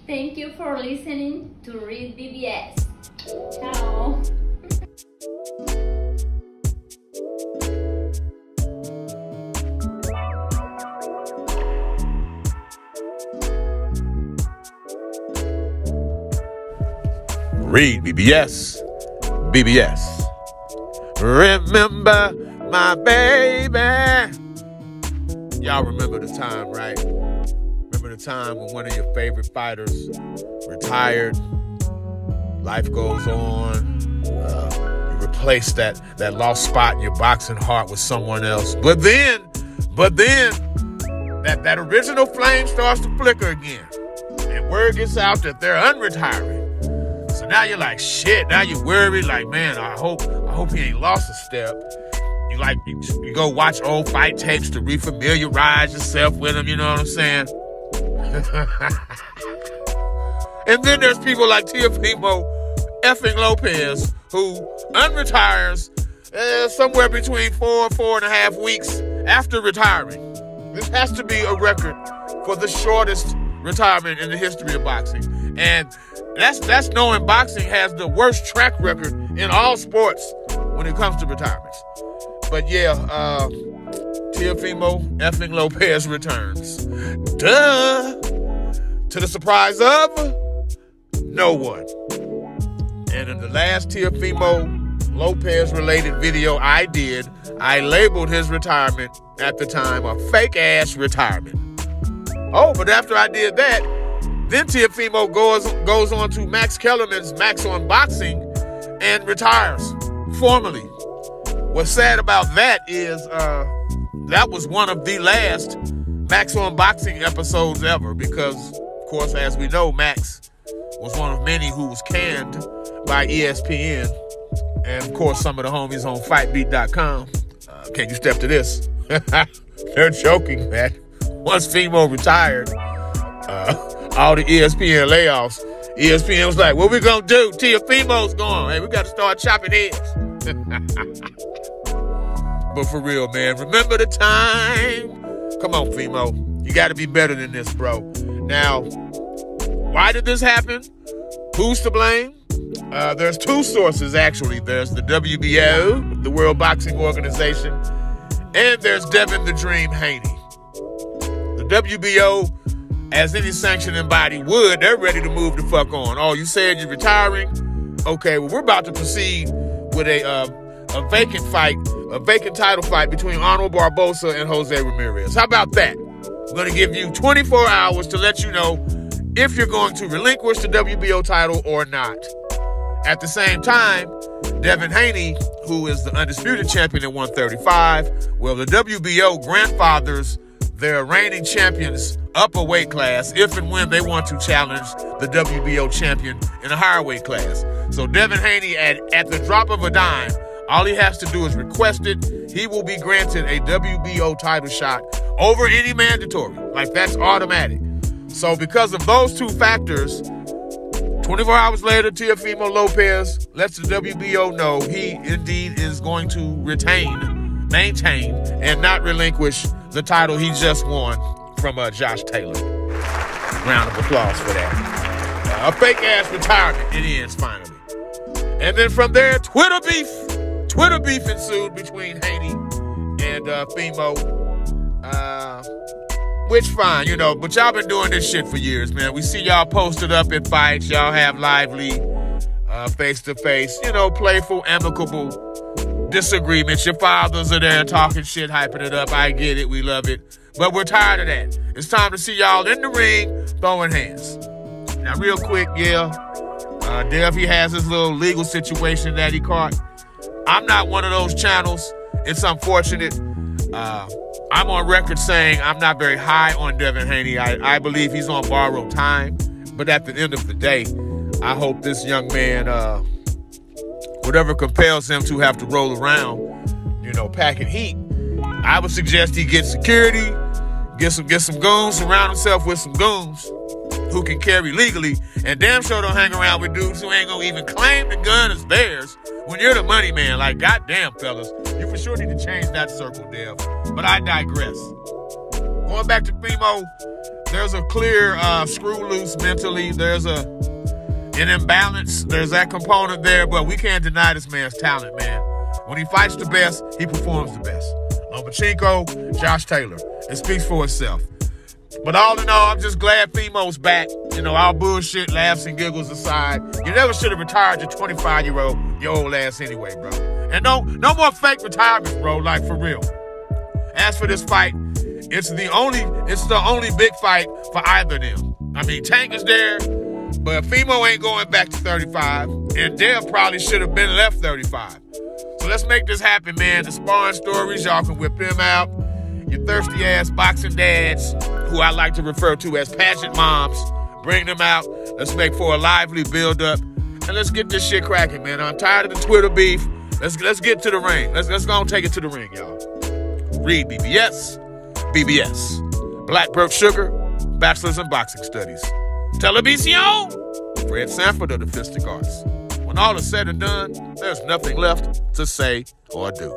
Thank you for listening to REED-BBS. Ciao. REED-BBS, BBS. Remember my baby. Y'all remember the time, right? Remember the time when one of your favorite fighters retired? Life goes on. You replace that lost spot in your boxing heart with someone else. But then that original flame starts to flicker again. And word gets out that they're unretiring. So now you're like, shit, now you're worried, like, man, I hope he ain't lost a step. You go watch old fight tapes to refamiliarize yourself with him, you know what I'm saying? And then there's people like Teofimo effing Lopez, who unretires somewhere between 4 and 4.5 weeks after retiring. This has to be a record for the shortest retirement in the history of boxing. And that's knowing boxing has the worst track record in all sports when it comes to retirements. But yeah, Teofimo effing Lopez returns. Duh! To the surprise of no one. And in the last Teofimo Lopez related video I did, I labeled his retirement at the time a fake-ass retirement. Oh, but after I did that, then Teofimo goes on to Max Kellerman's Max on Boxing and retires formally. What's sad about that is that was one of the last Max on Boxing episodes ever because, of course, as we know, Max was one of many who was canned by ESPN and, of course, some of the homies on FightBeat.com. Can you step to this? They're joking that once Fimo retired, all the ESPN layoffs, ESPN was like, what we gonna do? Teofimo's gone. Hey, we got to start chopping heads. But for real, man, remember the time? Come on, Fimo. You got to be better than this, bro. Now, why did this happen? Who's to blame? There's two sources, actually. There's the WBO, the World Boxing Organization, and there's Devin the Dream Haney. The WBO, as any sanctioning body would, they're ready to move the fuck on. Oh, you said you're retiring? Okay, well, we're about to proceed with a vacant title fight between Arnold Barboza and Jose Ramirez. How about that? I'm going to give you 24 hours to let you know if you're going to relinquish the WBO title or not. At the same time, Devin Haney, who is the undisputed champion at 135, well, the WBO grandfathers their reigning champions up a weight class if and when they want to challenge the WBO champion in a higher weight class. So Devin Haney, at the drop of a dime, all he has to do is request it. He will be granted a WBO title shot over any mandatory. Like, that's automatic. So because of those two factors, 24 hours later, Teofimo Lopez lets the WBO know he indeed is going to maintain, and not relinquish the title he just won from Josh Taylor. Round of applause for that. A fake-ass retirement, it ends finally. And then from there, Twitter beef ensued between Haney and Fimo. Which fine, you know, but y'all been doing this shit for years, man. We see y'all posted up at fights. Y'all have lively, face-to-face, you know, playful, amicable disagreements. Your fathers are there talking shit, hyping it up. I get it. We love it. But we're tired of that. It's time to see y'all in the ring throwing hands. Now, real quick, Dev, he has his little legal situation that he caught. I'm not one of those channels. It's unfortunate. I'm on record saying I'm not very high on Devin Haney. I believe he's on borrowed time. But at the end of the day, I hope this young man, whatever compels him to have to roll around, you know, packing heat, I would suggest he get security, get some goons, surround himself with some goons who can carry legally, and damn sure don't hang around with dudes who ain't gonna even claim the gun as theirs when you're the money man. Like, goddamn, fellas, you for sure need to change that circle, Dev. But I digress. Going back to Fimo, there's a clear screw loose mentally. There's an imbalance. There's that component there, but we can't deny this man's talent, man. When he fights the best, he performs the best. Lomachenko, Josh Taylor. It speaks for itself. But all in all, I'm just glad Femo's back. You know, all bullshit, laughs and giggles aside. You never should have retired your 25-year-old ass anyway, bro. And no more fake retirements, bro, like for real. As for this fight, it's the only big fight for either of them. I mean, Tank is there, but Femo ain't going back to 35, and Dev probably should have been left 35. So let's make this happen, man. The sparring stories, y'all can whip them out. Your thirsty-ass boxing dads, who I like to refer to as pageant moms, bring them out. Let's make for a lively build-up, and let's get this shit cracking, man. I'm tired of the Twitter beef. Let's get to the ring. Let's go and take it to the ring, y'all. REED-BBS, BBS, Black Birch Sugar, Bachelor's in Boxing Studies. Television, Fred Sanford of the Fistic Arts. When all is said and done, there's nothing left to say or do.